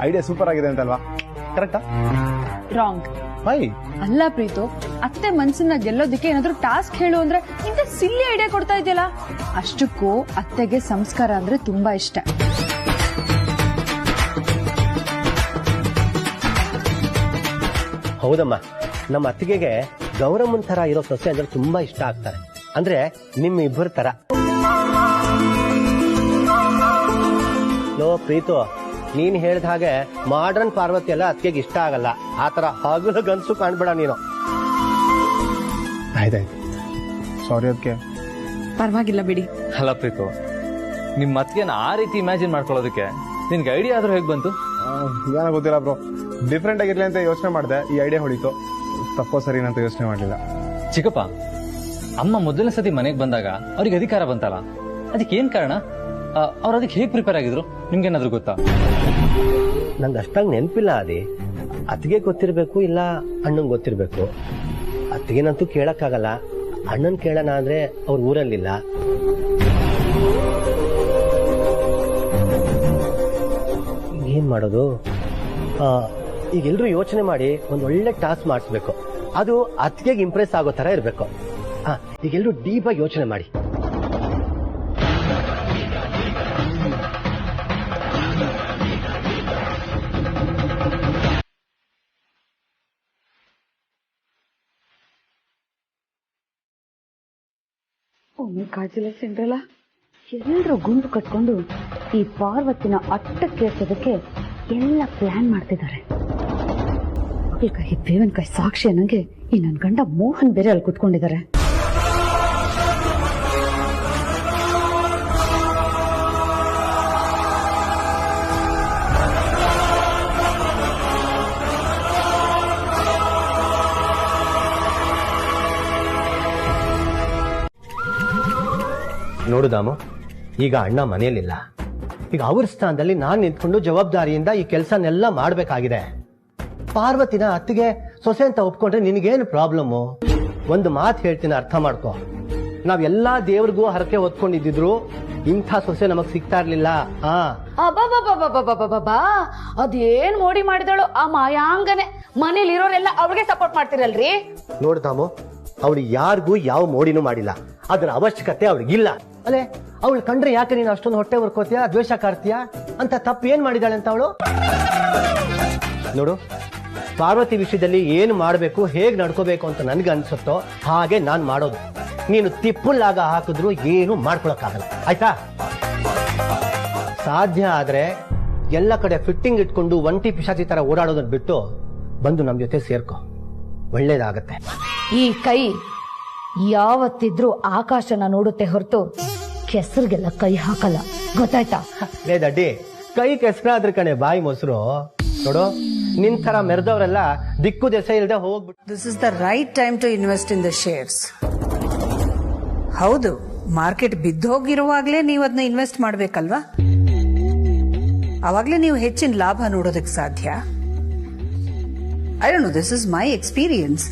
ಐಡಿಯಾ ಸೂಪರ್ ಆಗಿದೆ ಅಂತಲ್ವಾ? ಕರೆಕ್ಟಾ? ರಾಂಗ್. ಹೈ ಅಲ್ಲ ಪ್ರೀತು, ಅತ್ತೆ ಮನ್ಸನ್ನ ಗೆಲ್ಲೋದಕ್ಕೆ ಏನಾದ್ರೂ ಟಾಸ್ಕ್ ಹೇಳು ಅಂದ್ರೆ ಇಂತ ಸಿಲ್ಲಿ ಐಡಿಯಾ ಕೊಡ್ತಾ ಇದೆಯಲ್ಲ. ಅಷ್ಟಕ್ಕೂ ಅತ್ತೆಗೆ ಸಂಸ್ಕಾರ ಅಂದ್ರೆ ತುಂಬಾ ಇಷ್ಟ. ಹೌದಮ್ಮ, ನಮ್ಮ ಅತ್ತಿಗೆಗೆ ಗೌರಮ್ಮನ್ ತರ ಇರೋ ಸೊಸೆ ಅಂದ್ರೆ ತುಂಬಾ ಇಷ್ಟ ಆಗ್ತಾರೆ. ಅಂದ್ರೆ ನಿಮ್ಮ ಇಬ್ಬರ ತರ. ಲೋ ಪ್ರೀತು, ನೀನ್ ಹೇಳ್ದ ಹಾಗೆ ಮಾಡ್ರನ್ ಪಾರ್ವತಿ ಎಲ್ಲ ಅತ್ತಿಗೆಗೆ ಇಷ್ಟ ಆಗಲ್ಲ. ಆತರ ಹಗಲು ಗನ್ಸು ಕಾಣ್ಬೇಡ ನೀನು. ಆಯ್ತಾಯ್ತು, ಸಾರಿ ಅದಕ್ಕೆ. ಪರವಾಗಿಲ್ಲ ಬಿಡಿ. ಅಲ್ಲ ಪ್ರೀತು, ನಿಮ್ಮ ಮತ್ಗೆನ ಆ ರೀತಿ ಇಮ್ಯಾಜಿನ್ ಮಾಡ್ಕೊಳ್ಳೋದಕ್ಕೆ ನಿನ್ಗೆ ಐಡಿಯಾ ಆದ್ರೂ ಹೇಗೆ ಬಂತು? ಏನೋ ಗೊತ್ತಿಲ್ಲ ಬ್ರೋ, ಡಿಫ್ರೆಂಟ್ ಆಗಿರ್ಲಿ ಅಂತ ಯೋಚನೆ ಮಾಡಿದೆ. ಈ ಐಡಿಯಾ ಹೊಡಿತು. ತಪ್ಪೋ ಸರಿನಂತ ಅಂತ ಯೋಚನೆ ಮಾಡಲಿಲ್ಲ. ಚಿಕ್ಕಪ್ಪ, ಅಮ್ಮ ಮೊದಲನೇ ಸತಿ ಮನೆಗೆ ಬಂದಾಗ ಅವ್ರಿಗೆ ಅಧಿಕಾರ ಬಂತಲ್ಲ, ಅದಕ್ಕೆ ಏನ್ ಕಾರಣ? ಅವ್ರು ಅದಕ್ಕೆ ಹೇಗೆ ಪ್ರಿಪೇರ್ ಆಗಿದ್ರು ನಿಮ್ಗೇನಾದ್ರೂ ಗೊತ್ತಾ? ನಂಗೆ ಅಷ್ಟಾಗಿ ನೆನಪಿಲ್ಲ. ಅದೇ ಅತ್ತಿಗೆ ಗೊತ್ತಿರ್ಬೇಕು, ಇಲ್ಲ ಅಣ್ಣಂಗೆ ಗೊತ್ತಿರ್ಬೇಕು. ಅತ್ತಿಗೆನಂತೂ ಕೇಳಕ್ಕಾಗಲ್ಲ. ಅಣ್ಣನ್ ಕೇಳೋಣ ಅಂದ್ರೆ ಅವ್ರ ಊರಲ್ಲಿಲ್ಲ. ಏನ್ ಮಾಡೋದು? ಈಗೆಲ್ರೂ ಯೋಚನೆ ಮಾಡಿ ಒಂದ್ ಒಳ್ಳೆ ಟಾಸ್ಕ್ ಮಾಡಿಸ್ಬೇಕು. ಅದು ಅತ್ತಿಗೆಗೆ ಇಂಪ್ರೆಸ್ ಆಗೋ ತರ ಇರ್ಬೇಕು. ಈಗೆಲ್ರೂ ಡೀಪ್ ಆಗಿ ಯೋಚನೆ ಮಾಡಿ. ಒಮ್ಮೆ ಕಾಜಿಲ್ಲ ಸಿಂಡ್ರಲ್ಲ, ಎಲ್ಲರೂ ಗುಂಪು ಕಟ್ಕೊಂಡು ಈ ಪಾರ್ವತಿನ ಅಟ್ಟಕ್ಕೇರ್ಸೋದಕ್ಕೆ ಎಲ್ಲ ಪ್ಲಾನ್ ಮಾಡ್ತಿದ್ದಾರೆ. ಈ ಬೇವನ್ ಕೈ ಸಾಕ್ಷಿ ಅನ್ನಂಗೆ ಈ ನನ್ ಗಂಡ ಮೋಹನ್ ಬೇರೆ ಅಲ್ಲಿ ಕುತ್ಕೊಂಡಿದ್ದಾರೆ. ನೋಡು ದಾಮು, ಈಗ ಅಣ್ಣ ಮನೆಯಲ್ಲಿಲ್ಲ. ಈಗ ಅವ್ರ ಸ್ಥಾನದಲ್ಲಿ ನಾನ್ ನಿಂತ್ಕೊಂಡು ಜವಾಬ್ದಾರಿಯಿಂದ ಈ ಕೆಲಸನೆಲ್ಲ ಮಾಡ್ಬೇಕಾಗಿದೆ. ಪಾರ್ವತಿನ ಅತ್ತಿಗೆ ಸೊಸೆ ಅಂತ ಒಪ್ಕೊಂಡ್ರೆ ನಿನಗೇನು ಪ್ರಾಬ್ಲಮ್ಮು? ಒಂದು ಮಾತು ಹೇಳ್ತೀನಿ, ಅರ್ಥ ಮಾಡ್ಕೊ. ನಾವೆಲ್ಲಾ ದೇವ್ರಿಗೂ ಹರಕೆ ಹೊತ್ಕೊಂಡಿದ್ರು ಇಂಥ ಸೊಸೆ ನಮಗ್ ಸಿಗ್ತಾ ಇರ್ಲಿಲ್ಲ. ಅದೇನ್ ಮೋಡಿ ಮಾಡಿದಳು ಆ ಮಾಯಾಂಗನೆ. ಮನೇಲಿ ಇರೋರೆಲ್ಲ ಅವ್ರಿಗೆ ಸಪೋರ್ಟ್ ಮಾಡ್ತಿರಲ್ರಿ. ನೋಡು ದಾಮು, ಅವಳು ಯಾರಿಗೂ ಯಾವ ಮೋಡಿನೂ ಮಾಡಿಲ್ಲ. ಅದರ ಅವಶ್ಯಕತೆ ಅವ್ಳಿಗಿಲ್ಲ. ಅಲ್ಲೇ ಅವಳು ಕಂಡ್ರೆ ಯಾಕೆ ನೀನು ಅಷ್ಟೊಂದು ಹೊಟ್ಟೆ ಹೊರ್ಕೋತೀಯ, ದ್ವೇಷ ಕಾಡ್ತೀಯ ಅಂತ ತಪ್ಪು ಏನ್ ಮಾಡಿದಾಳೆ ಅಂತ ಅವಳು? ನೋಡು, ಪಾರ್ವತಿ ವಿಷಯದಲ್ಲಿ ಏನು ಮಾಡಬೇಕು, ಹೇಗ್ ನಡ್ಕೋಬೇಕು ಅಂತ ನನ್ಗೆ ಅನ್ಸುತ್ತೋ ಹಾಗೆ ನಾನ್ ಮಾಡೋದು. ನೀನು ತಿಪ್ಪುಲ್ಲಾಗ ಹಾಕಿದ್ರು ಏನು ಮಾಡ್ಕೊಳಕ್ಕಾಗಲ್ಲ, ಆಯ್ತಾ? ಸಾಧ್ಯ ಆದ್ರೆ ಎಲ್ಲ ಕಡೆ ಫಿಟ್ಟಿಂಗ್ ಇಟ್ಕೊಂಡು ಒಂಟಿ ಪಿಶಾಚಿ ತರ ಓಡಾಡೋದನ್ನ ಬಿಟ್ಟು ಬಂದು ನಮ್ ಜೊತೆ ಸೇರ್ಕೊ, ಒಳ್ಳೇದಾಗತ್ತೆ. ಈ ಕೈ ಯಾವತ್ತಿದ್ರೂ ಆಕಾಶನ ನೋಡುತ್ತೆ ಹೊರತು ಕೆಸರಿಗೆಲ್ಲ ಕೈ ಹಾಕಲ್ಲ, ಗೊತ್ತಾಯ್ತಾ? ಲೇ ದಡ್ಡಿ, ಕೈ ಕೆಸರಾದ್ರ ಕಣೆ ಬಾಯಿ ಮೊಸರು. ನೋಡು, ನಿನ್ ತರ ಮೆರೆದವರೆಲ್ಲ ದಿಕ್ಕು ದೆಸೆ ಇಲ್ಲದೆ ಹೋಗ್ಬಿಟ್ಟು. This is the right time to invest in the shares. ಹೌದು, ಮಾರ್ಕೆಟ್ ಬಿದ್ದೋಗಿರುವಾಗ್ಲೇ ನೀವು ಅದನ್ನ ಇನ್ವೆಸ್ಟ್ ಮಾಡ್ಬೇಕಲ್ವಾ? ಅವಾಗ್ಲೇ ನೀವು ಹೆಚ್ಚಿನ ಲಾಭ ನೋಡೋದಕ್ಕೆ ಸಾಧ್ಯ. I don't know, this is my experience.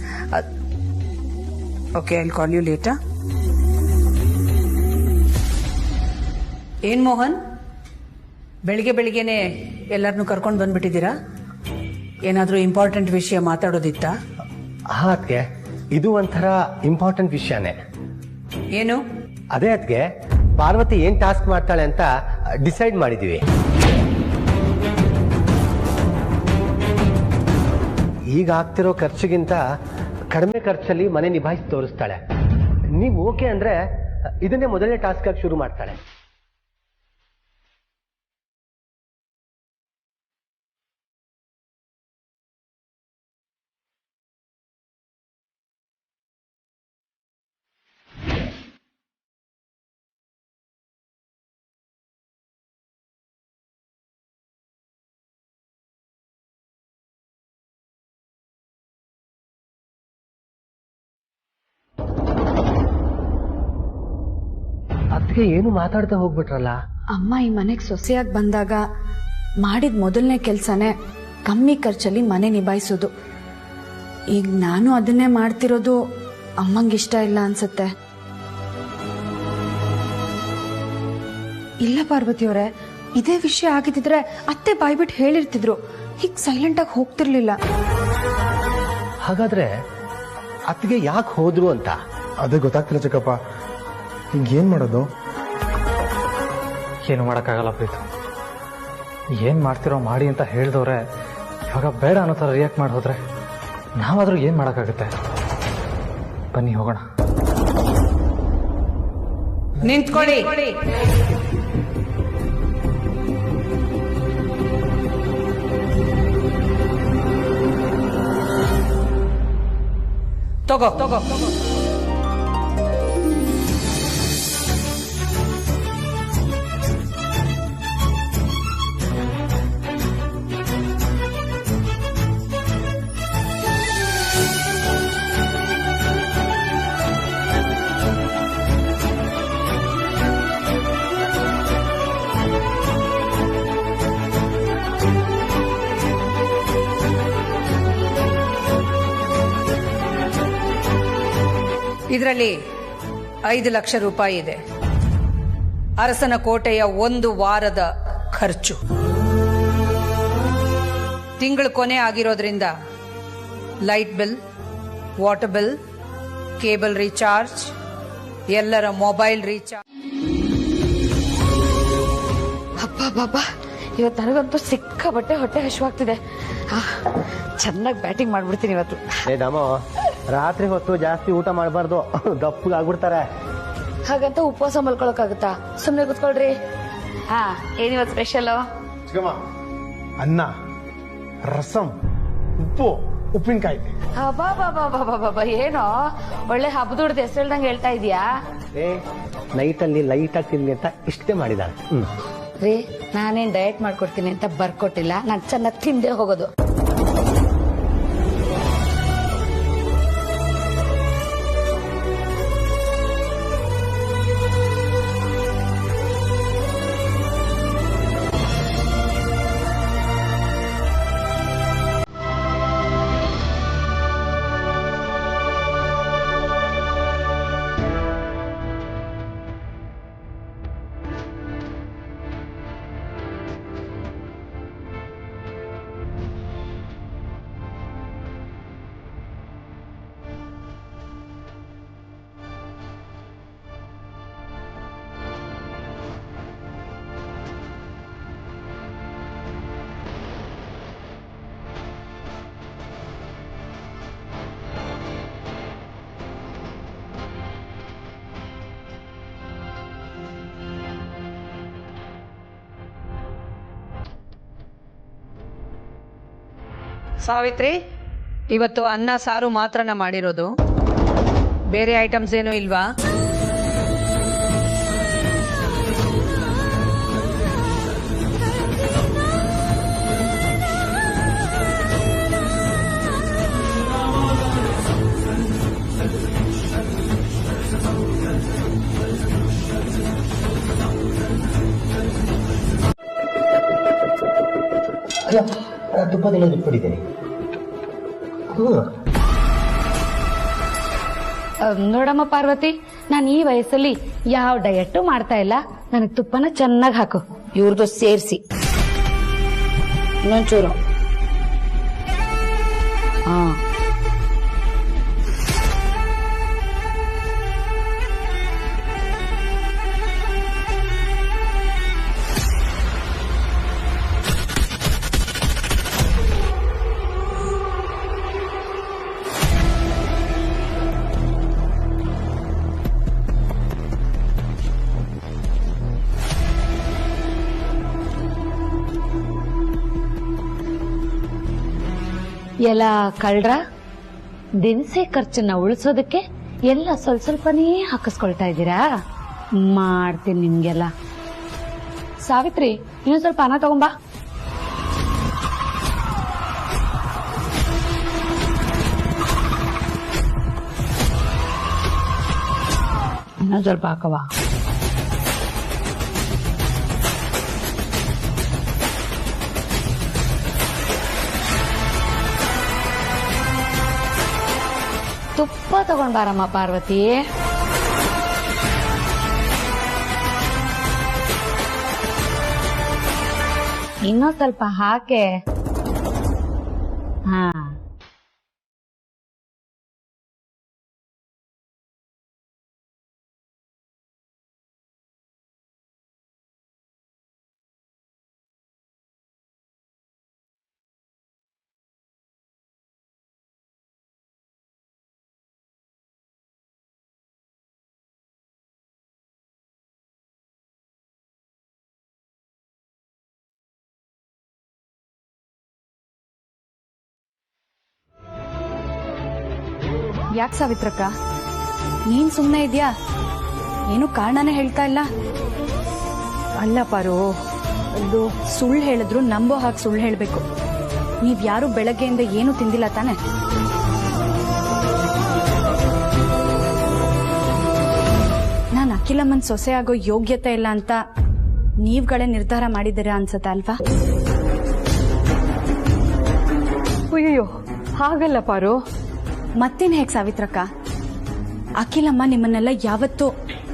Okay, I will call you later. ಏನ್ ಮೋಹನ್, ಬೆಳಿಗ್ಗೆ ಬೆಳಿಗ್ಗೆನೆ ಎಲ್ಲರನ್ನೂ ಕರ್ಕೊಂಡು ಬಂದ್ಬಿಟ್ಟಿದ್ದೀರಾ? ಏನಾದ್ರೂ ಇಂಪಾರ್ಟೆಂಟ್ ವಿಷಯ ಮಾತಾಡೋದಿತ್ತಾ? ಅದಕ್ಕೆ ಇದು ಒಂಥರ ಇಂಪಾರ್ಟೆಂಟ್ ವಿಷಯನೇ. ಏನು? ಅದೇ ಅದಕ್ಕೆ ಪಾರ್ವತಿ ಏನ್ ಟಾಸ್ಕ್ ಮಾಡ್ತಾಳೆ ಅಂತ ಡಿಸೈಡ್ ಮಾಡಿದೀವಿ. ಈಗ ಆಗ್ತಿರೋ ಖರ್ಚಿಗಿಂತ ಕಡಿಮೆ ಖರ್ಚಲ್ಲಿ ಮನೆ ನಿಭಾಯಿಸಿ ತೋರಿಸ್ತಾಳೆ. ನೀವು ಓಕೆ ಅಂದ್ರೆ ಇದನ್ನೇ ಮೊದಲನೇ ಟಾಸ್ಕ್ ಆಗಿ ಶುರು ಮಾಡ್ತಾಳೆ. ಅದಕ್ಕೆ ಏನು ಮಾತಾಡ್ತಾ ಹೋಗ್ಬಿಟ್ರಲ್ಲ. ಅಮ್ಮ ಈ ಮನೆಗೆ ಸೊಸೆಯಾಗಿ ಬಂದಾಗ ಮಾಡಿದ ಮೊದಲನೇ ಕೆಲಸನೇ ಕಮ್ಮಿ ಖರ್ಚಲ್ಲಿ ಮನೆ ನಿಭಾಯಿಸೋದು. ಈಗ ನಾನು ಅದನ್ನೇ ಮಾಡ್ತಿರೋದು ಅಮ್ಮಂಗಿಷ್ಟ ಇಲ್ಲ ಅನ್ಸುತ್ತೆ. ಇಲ್ಲ ಪಾರ್ವತಿಯವರೇ, ಇದೇ ವಿಷಯ ಆಗಿದ್ರೆ ಅತ್ತೆ ಬಾಯ್ಬಿಟ್ಟು ಹೇಳಿರ್ತಿದ್ರು, ಹೀಗ್ ಸೈಲೆಂಟ್ ಆಗಿ ಹೋಗ್ತಿರ್ಲಿಲ್ಲ. ಹಾಗಾದ್ರೆ ಅತ್ತಿಗೆ ಯಾಕೆ ಹೋದ್ರು ಅಂತ ಅದೇ ಗೊತ್ತಾಗ್ತಿಲ್ಲ ಚಿಕ್ಕಪ್ಪ. ಹಿಂಗೇನ್ ಮಾಡೋದು? ಏನು ಮಾಡೋಕ್ಕಾಗಲ್ಲ ಪ್ರೀತು. ಏನ್ ಮಾಡ್ತಿರೋ ಮಾಡಿ ಅಂತ ಹೇಳಿದವ್ರೆ ಇವಾಗ ಬೇಡ ಅನ್ನೋ ಥರ ರಿಯಾಕ್ಟ್ ಮಾಡಿ ಹೋದ್ರೆ ನಾವಾದ್ರೂ ಏನ್ ಮಾಡೋಕ್ಕಾಗುತ್ತೆ? ಬನ್ನಿ ಹೋಗೋಣ. ನಿಂತ್ಕೊಳ್ಳಿ. ತಗೋ ತಗೋ. ಇದರಲ್ಲಿ 5 ಲಕ್ಷ ರೂಪಾಯಿ ಇದೆ. ಅರಸನ ಕೋಟೆಯ 1 ವಾರದ ಖರ್ಚು. ತಿಂಗಳ ಕೊನೆ ಆಗಿರೋದ್ರಿಂದ light bill, water bill, cable recharge, ಎಲ್ಲರ ಮೊಬೈಲ್ ರೀಚಾರ್ಜ್. ಬಾಬಾ, ಇವತ್ತು ನನಗಂತೂ ಸಿಕ್ಕಾಬಟ್ಟೆ ಹೊಟ್ಟೆ ಹಸಿವಾಗ್ತಿದೆ. ಚೆನ್ನಾಗಿ ಬ್ಯಾಟಿಂಗ್ ಮಾಡ್ಬಿಡ್ತೀನಿ ಇವತ್ತು. ರಾತ್ರಿ ಹೊತ್ತು ಜಾಸ್ತಿ ಊಟ ಮಾಡಬಾರ್ದು, ದಪ್ಪಗಾಗ್ಬಿಡ್ತಾರೆ. ಹಾಗಂತ ಉಪವಾಸ ಮಲ್ಕೊಳಕಾಗುತ್ತಾ? ಸುಮ್ನೆ ಕುತ್ಕೊಳ್ರಿ. ಏನಿವತ್ತು ಸ್ಪೆಷಲ್? ಅನ್ನ, ರಸಂ, ಉಪ್ಪು, ಉಪ್ಪಿನಕಾಯಿ. ಬಾಬಾ ಏನೋ ಒಳ್ಳೆ ಹಬ್ಬದೊಡ್ದು ಹೆಸರು ಹೇಳ್ತಾ ಇದೀಯಾ? ನೈಟಲ್ಲಿ ಲೈಟ್ ಆಗಿ ತಿನ್ನಿ ಅಂತ ಇಷ್ಟೇ ಮಾಡಿದಾರೆ. ರೀ, ನಾನೇನ್ ಡಯಟ್ ಮಾಡ್ಕೊಡ್ತೀನಿ ಅಂತ ಬರ್ಕೊಟ್ಟಿಲ್ಲ, ನಾನು ಚೆನ್ನಾಗಿ ತಿಂದೇ ಹೋಗೋದು. ಸಾವಿತ್ರಿ, ಇವತ್ತು ಅನ್ನ ಸಾರು ಮಾತ್ರನ ಮಾಡಿರೋದು? ಬೇರೆ ಐಟಮ್ಸ್ ಏನೂ ಇಲ್ವಾ? ತುಪ್ಪದೆಲ್ಲ ಇಟ್ಬಿಟ್ಟಿದ್ದೀನಿ. ನೋಡಮ್ಮ ಪಾರ್ವತಿ, ನಾನು ಈ ವಯಸ್ಸಲ್ಲಿ ಯಾವ ಡಯಟ್ ಮಾಡ್ತಾ ಇಲ್ಲ. ನನಗೆ ತುಪ್ಪನ ಚೆನ್ನಾಗಿ ಹಾಕು, ಇವ್ರದ್ದು ಸೇರಿಸಿ ಇನ್ನೊಂಚೂರು. ಎಲ್ಲ ಕಳ್ರ ದಿನಸಿ ಖರ್ಚನ್ನ ಉಳಿಸೋದಕ್ಕೆ ಎಲ್ಲ ಸ್ವಲ್ಪನೇ ಹಾಕಿಸ್ಕೊಳ್ತಾ ಇದ್ದೀರಾ? ಮಾಡ್ತೀನಿ ನಿಮ್ಗೆಲ್ಲ. ಸಾವಿತ್ರಿ, ಇನ್ನೊಂದ್ ಸ್ವಲ್ಪ ಅನ್ನ ತಗೊಂಬಾ. ಇನ್ನೊಂದ್ ಸ್ವಲ್ಪ ಹಾಕವಾ. ತುಪ್ಪ ತಗೊಂಡ್ ಬಾರಮ್ಮ ಪಾರ್ವತಿ. ಇನ್ನೊಂದ್ ಸ್ವಲ್ಪ ಹಾಕೆ. ಹಾ, ಯಾಕೆ ಸಾವಿತ್ರಕ್ಕ ನೀನ್ ಸುಮ್ಮನೆ ಇದ್ಯಾ? ಏನು ಕಾರಣನೇ ಹೇಳ್ತಾ ಇಲ್ಲ. ಅಲ್ಲ ಪಾರು, ಅದು ಸುಳ್ಳು ಹೇಳಿದ್ರು ನಂಬೋ ಹಾಗೆ ಸುಳ್ಳು ಹೇಳ್ಬೇಕು. ನೀವ್ ಯಾರು ಬೆಳಗ್ಗೆಯಿಂದ ಏನು ತಿಂದಿಲ್ಲ ತಾನೆ? ನಾನು ಅಖಿಲಮ್ಮನ್ ಸೊಸೆ ಆಗೋ ಯೋಗ್ಯತೆ ಇಲ್ಲ ಅಂತ ನೀವ್ಗಳೇ ನಿರ್ಧಾರ ಮಾಡಿದ್ದೀರಾ ಅನ್ಸತ್ತೆ ಅಲ್ವಾ? ಅಯ್ಯೋ, ಹಾಗಲ್ಲ ಪಾರು. ಮತ್ತೇನ್ ಹೇಗ್ ಸಾವಿತ್ರಕ್ಕ? ಅಖಿಲಮ್ಮ ನಿಮ್ಮನ್ನೆಲ್ಲ ಯಾವತ್ತೂ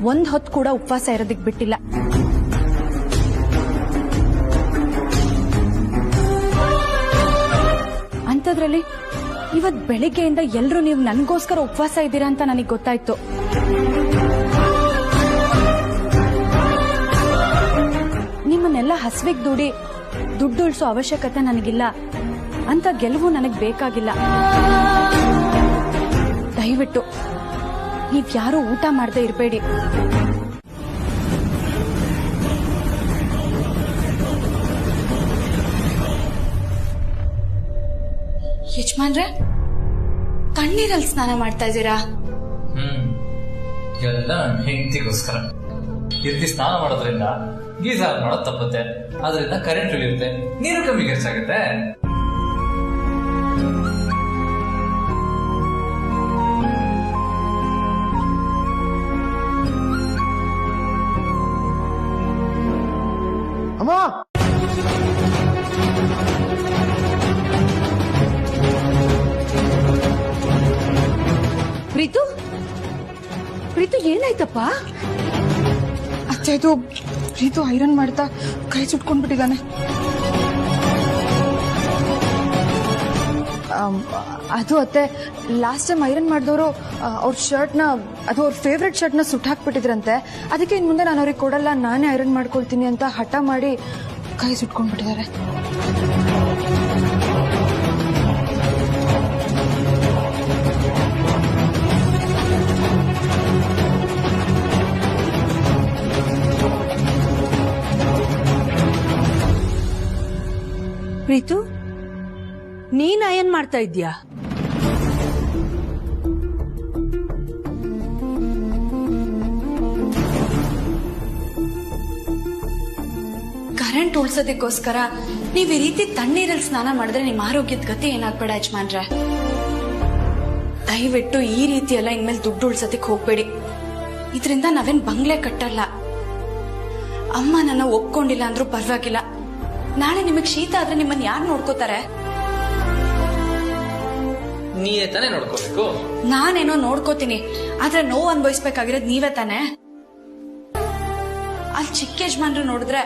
ಒಂದ್ ಹೊತ್ತು ಕೂಡ ಉಪವಾಸ ಇರೋದಕ್ ಬಿಟ್ಟಿಲ್ಲ. ಅಂಥದ್ರಲ್ಲಿ ಇವತ್ ಬೆಳಿಗ್ಗೆಯಿಂದ ಎಲ್ರು ನೀವು ನನ್ಗೋಸ್ಕರ ಉಪವಾಸ ಇದ್ದೀರಾ ಅಂತ ನನಗ್ ಗೊತ್ತಾಯ್ತು. ನಿಮ್ಮನ್ನೆಲ್ಲ ಹಸ್ವಿಗ್ ದುಡ್ಡು ಉಳಿಸೋ ಅವಶ್ಯಕತೆ ನನಗಿಲ್ಲ. ಅಂತ ಗೆಲುವು ನನಗ್ ಬೇಕಾಗಿಲ್ಲ. ದಯವಿಟ್ಟು ನೀವ್ಯಾರೂ ಊಟ ಮಾಡದೆ ಇರಬೇಡಿ. ಯಜಮಾನ್ರೆ, ತಣ್ಣೀರಲ್ಲಿ ಸ್ನಾನ ಮಾಡ್ತಾ ಇದ್ದೀರಾ? ಎಲ್ಲ ಹೆಂಡತಿಗೋಸ್ಕರ. ಇಲ್ಲಿ ಸ್ನಾನ ಮಾಡೋದ್ರಿಂದ ಗೀಜರ್ ಮಾಡೋದು ತಪ್ಪುತ್ತೆ, ಅದರಿಂದ ಕರೆಂಟ್ ಉಳಿಯುತ್ತೆ, ನೀರು ಕಮ್ಮಿ ಖರ್ಚಾಗುತ್ತೆ. ಅಮ್ಮ, ಪ್ರೀತು ಏನಾಯ್ತಪ್ಪ? ಅತ್ತೆ, ಇದು ಪ್ರೀತು ಐರನ್ ಮಾಡ್ತಾ ಕೈ ಸುಟ್ಕೊಂಡ್ಬಿಟ್ಟಿದ್ದಾನೆ. ಅದು ಅತ್ತೆ, ಲಾಸ್ಟ್ ಟೈಮ್ ಐರನ್ ಮಾಡಿದವರು ಅವ್ರ ಶರ್ಟ್ನ, ಅದು ಅವ್ರ ಫೇವ್ರೆಟ್ ಶರ್ಟ್ನ ಸುಟ್ಟಾಕ್ಬಿಟ್ಟಿದ್ರಂತೆ. ಅದಕ್ಕೆ ಇನ್ ಮುಂದೆ ನಾನು ಅವ್ರಿಗೆ ಕೊಡಲ್ಲ, ನಾನೇ ಐರನ್ ಮಾಡ್ಕೊಳ್ತೀನಿ ಅಂತ ಹಠ ಮಾಡಿ ಕೈ ಸುಟ್ಕೊಂಡ್ಬಿಟ್ಟಿದ್ದಾರೆ. ಪ್ರೀತು, ನೀನ್ ಅಯನ್ ಮಾಡ್ತಾ ಇದ್ಯಾ? ಕರೆಂಟ್ ಉಳ್ಸೋದಕ್ಕೋಸ್ಕರ ನೀವ್ ಈ ರೀತಿ ತಣ್ಣೀರಲ್ಲಿ ಸ್ನಾನ ಮಾಡಿದ್ರೆ ನಿಮ್ ಆರೋಗ್ಯದ ಗತಿ ಏನಾಗ್ಬೇಡ ಯಜಮಾನ್ರೆ. ದಯವಿಟ್ಟು ಈ ರೀತಿ ಎಲ್ಲ ಇನ್ಮೇಲೆ ದುಡ್ಡು ಉಳ್ಸೋದಕ್ಕೆ ಹೋಗ್ಬೇಡಿ. ಇದರಿಂದ ನಾವೇನ್ ಬಂಗ್ಲೆ ಕಟ್ಟಲ್ಲ. ಅಮ್ಮ ನನ್ನ ಒಪ್ಕೊಂಡಿಲ್ಲ ಅಂದ್ರೂ ಪರವಾಗಿಲ್ಲ. ನಾಳೆ ನಿಮಗ್ ಶೀತ ಆದ್ರೆ ನಿಮ್ಮನ್ನ ಯಾರು ನೋಡ್ಕೋತಾರೆ? ನೀವೇ ತಾನೇ ನೋಡ್ಕೋಬೇಕು. ನಾನೇನೋ ನೋಡ್ಕೋತೀನಿ, ಆದ್ರೆ ನೋವು ಅನ್ಭವಿಸ್ಬೇಕಾಗಿರೋದು ನೀವೇ ತಾನೆ. ಅಲ್ಲಿ ಚಿಕ್ಕ ಯಜಮಾನ್ರು ನೋಡಿದ್ರೆ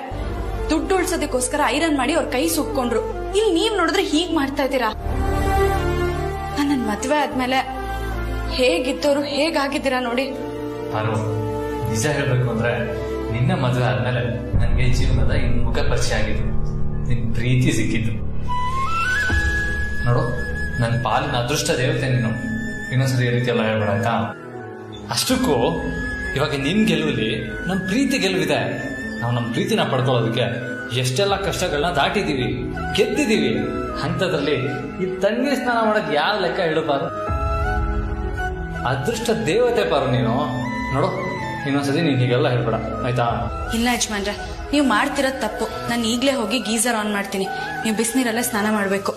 ದುಡ್ಡು ಉಳ್ಸೋದಕ್ಕೋಸ್ಕರ ಐರನ್ ಮಾಡಿ ಅವ್ರ ಕೈ ಸುಟ್ಕೊಂಡ್ರು. ಇಲ್ಲಿ ನೀವ್ ನೋಡಿದ್ರೆ ಹೀಗ್ ಮಾಡ್ತಾ ಇದ್ದೀರಾ. ನನ್ನ ಮದ್ವೆ ಆದ್ಮೇಲೆ ಹೇಗಿದ್ದವರು ಹೇಗಾಗಿದ್ದೀರಾ ನೋಡಿ. ನಿಜ ಹೇಳ್ಬೇಕು ಅಂದ್ರೆ ನಿನ್ನ ಮದುವೆ ಆದ್ಮೇಲೆ ನನ್ಗೆ ಜೀವನದ ಮುಖ ಪರಿಚಯ ಆಗಿದ್ದು, ನಿನ್ ಪ್ರೀತಿ ಸಿಕ್ಕಿದ್ದು. ನೋಡು, ನನ್ನ ಪಾಲಿನ ಅದೃಷ್ಟ ದೇವತೆ ನೀನು. ಇನ್ನೊಂದ್ಸರಿ ಈ ರೀತಿ ಎಲ್ಲ ಹೇಳ್ಬೇಡ ಆಯ್ತಾ? ಅಷ್ಟಕ್ಕೂ ಇವಾಗ ನಿನ್ ಗೆಲುವಲ್ಲಿ ನಮ್ ಪ್ರೀತಿ ಗೆಲುವಿದೆ. ನಾವು ನಮ್ ಪ್ರೀತಿನ ಪಡ್ಕೊಳ್ಳೋದಕ್ಕೆ ಎಷ್ಟೆಲ್ಲ ಕಷ್ಟಗಳನ್ನ ದಾಟಿದೀವಿ, ಗೆದ್ದಿದೀವಿ. ಅಂಥದ್ರಲ್ಲಿ ಈ ತಣ್ಣೀರ್ ಸ್ನಾನ ಮಾಡಕ್ ಯಾವ ಲೆಕ್ಕ ಹೇಳಬಾರು? ಅದೃಷ್ಟ ದೇವತೆ ಪಾರು ನೀನು. ನೋಡು, ಇನ್ನೊಂದ್ಸತಿ ನೀನ್ ಹೀಗೆಲ್ಲ ಹೇಳ್ಬೇಡ ಆಯ್ತಾ? ಇಲ್ಲ ಯಜಮಾನ್ರೆ, ನೀವು ಮಾಡ್ತಿರೋದ್ ತಪ್ಪು. ನಾನು ಈಗ್ಲೇ ಹೋಗಿ ಗೀಸರ್ ಆನ್ ಮಾಡ್ತೀನಿ. ನೀವು ಬಿಸಿನೀರಲ್ಲೇ ಸ್ನಾನ ಮಾಡ್ಬೇಕು.